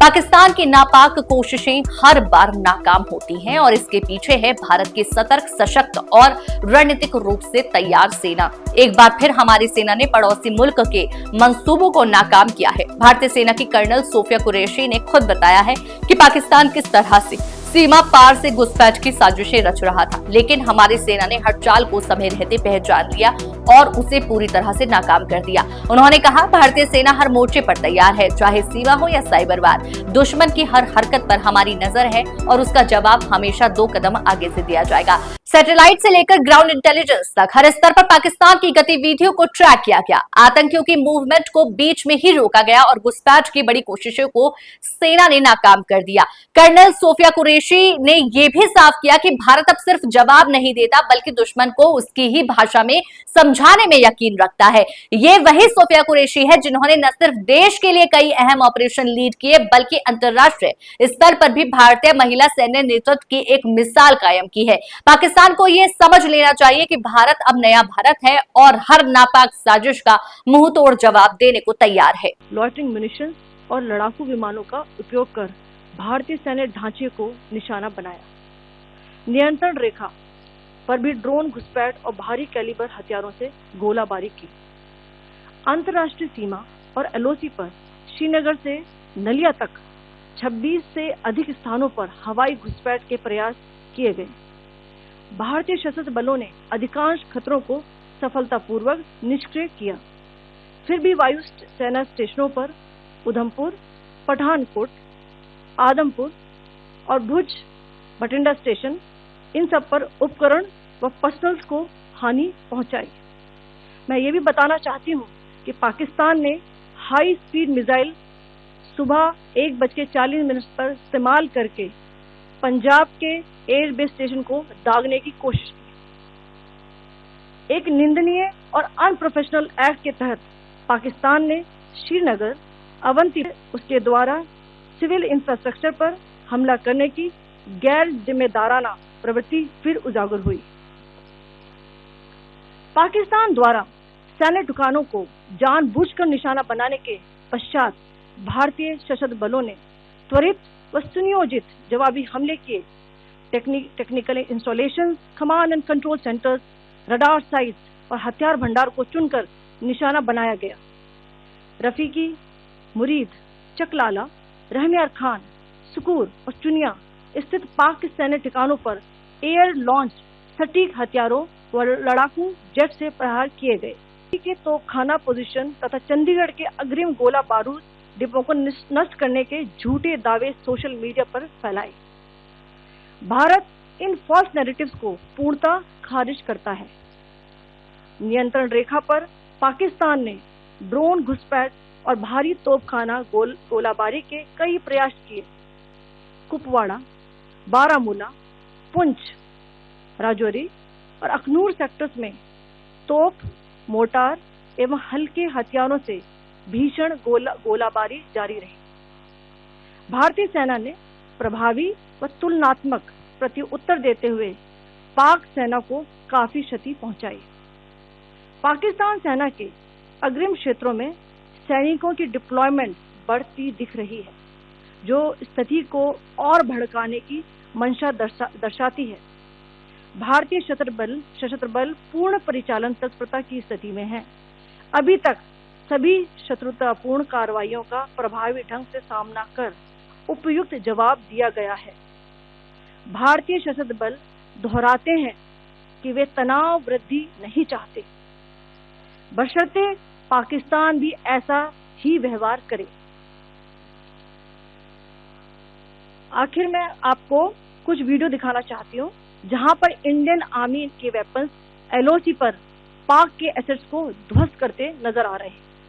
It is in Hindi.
पाकिस्तान की नापाक कोशिशें हर बार नाकाम होती हैं और इसके पीछे है भारत की सतर्क, सशक्त और रणनीतिक रूप से तैयार सेना। एक बार फिर हमारी सेना ने पड़ोसी मुल्क के मंसूबों को नाकाम किया है। भारतीय सेना की कर्नल सोफिया कुरैशी ने खुद बताया है कि पाकिस्तान किस तरह से सीमा पार से घुसपैठ की साजिशें रच रहा था, लेकिन हमारी सेना ने हर चाल को समय रहते पहचान लिया और उसे पूरी तरह से नाकाम कर दिया। उन्होंने कहा, भारतीय सेना हर मोर्चे पर तैयार है, चाहे सीमा हो या साइबर वार। दुश्मन की हर हरकत पर हमारी नजर है और उसका जवाब हमेशा 2 कदम आगे से दिया जाएगा। सैटेलाइट से लेकर ग्राउंड इंटेलिजेंस तक हर स्तर पर पाकिस्तान की गतिविधियों को ट्रैक किया गया। आतंकियों की मूवमेंट को बीच में ही रोका गया और घुसपैठ की बड़ी कोशिशों को सेना ने नाकाम कर दिया। कर्नल सोफिया कुरैशी ने यह भी साफ किया कि भारत अब सिर्फ जवाब नहीं देता, बल्कि दुश्मन को उसकी ही भाषा में समझाने में यकीन रखता है। ये वही सोफिया कुरैशी है जिन्होंने न सिर्फ देश के लिए कई अहम ऑपरेशन लीड किए, बल्कि अंतरराष्ट्रीय स्तर पर भी भारतीय महिला सैन्य नेतृत्व की एक मिसाल कायम की है। पाकिस्तान को यह समझ लेना चाहिए कि भारत अब नया भारत है और हर नापाक साजिश का मुंह तोड़ जवाब देने को तैयार है। लॉइटरिंग म्यूनिशंस और लड़ाकू विमानों का उपयोग कर भारतीय सैन्य ढांचे को निशाना बनाया। नियंत्रण रेखा पर भी ड्रोन घुसपैठ और भारी कैलिबर हथियारों से गोलाबारी की। अंतर्राष्ट्रीय सीमा और एलओसी पर श्रीनगर से नलिया तक 26 से अधिक स्थानों पर हवाई घुसपैठ के प्रयास किए गए। भारतीय सशस्त्र बलों ने अधिकांश खतरों को सफलतापूर्वक निष्क्रिय किया। फिर भी वायु सेना स्टेशनों पर उधमपुर, पठानकोट, आदमपुर और भुज बठिंडा स्टेशन, इन सब पर उपकरण व पर्सनल्स को हानि पहुंचाई। मैं ये भी बताना चाहती हूँ कि पाकिस्तान ने हाई स्पीड मिसाइल सुबह 1:40 पर इस्तेमाल करके पंजाब के एयरबेस स्टेशन को दागने की कोशिश की। एक निंदनीय और अनप्रोफेशनल एक्ट के तहत पाकिस्तान ने श्रीनगर, अवंती, उसके द्वारा सिविल इंफ्रास्ट्रक्चर पर हमला करने की गैर जिम्मेदाराना प्रवृत्ति फिर उजागर हुई। पाकिस्तान द्वारा सैन्य ठिकानों को जानबूझकर निशाना बनाने के पश्चात भारतीय सशस्त्र बलों ने त्वरित व सुनियोजित जवाबी हमले किए। Technical installation, command and control centres, radar sites और हथियार भंडार को चुनकर निशाना बनाया गया। रफीकी, मुरीद, चकलाला, रहमियार खान, सुकूर और चुनिया स्थित पाक सैन्य ठिकानों पर एयर लॉन्च सटीक हथियारों व लड़ाकू जेट से प्रहार किए गए। के तोपखाना पोजीशन तथा चंडीगढ़ के अग्रिम गोला बारूद डिपों को नष्ट करने के झूठे दावे सोशल मीडिया पर फैलाए। भारत इन फॉल्स नैरेटिव्स को पूर्णतः खारिज करता है। नियंत्रण रेखा पर पाकिस्तान ने ड्रोन घुसपैठ और भारी तोपखाना गोलाबारी के कई प्रयास किए। कुपवाड़ा, बारामूला, पुंछ, राजौरी और अखनूर सेक्टर्स में तोप, मोर्टार एवं हल्के हथियारों से भीषण गोलाबारी जारी रही। भारतीय सेना ने प्रभावी व तुलनात्मक प्रत्युत्तर देते हुए पाक सेना को काफी क्षति पहुंचाई। पाकिस्तान सेना के अग्रिम क्षेत्रों में सैनिकों की डिप्लॉयमेंट बढ़ती दिख रही है, जो स्थिति को और भड़काने की मंशा दर्शाती है। भारतीय सशस्त्र बल पूर्ण परिचालन तत्परता की स्थिति में है। अभी तक सभी शत्रुतापूर्ण कार्रवाइयों का प्रभावी ढंग से सामना कर उपयुक्त जवाब दिया गया है। भारतीय सशस्त्र बल दोहराते हैं कि वे तनाव वृद्धि नहीं चाहते, बशर्ते पाकिस्तान भी ऐसा ही व्यवहार करे। आखिर में आपको कुछ वीडियो दिखाना चाहती हूँ जहां पर इंडियन आर्मी के वेपन्स एलओसी पर पाक के एसेट्स को ध्वस्त करते नजर आ रहे हैं।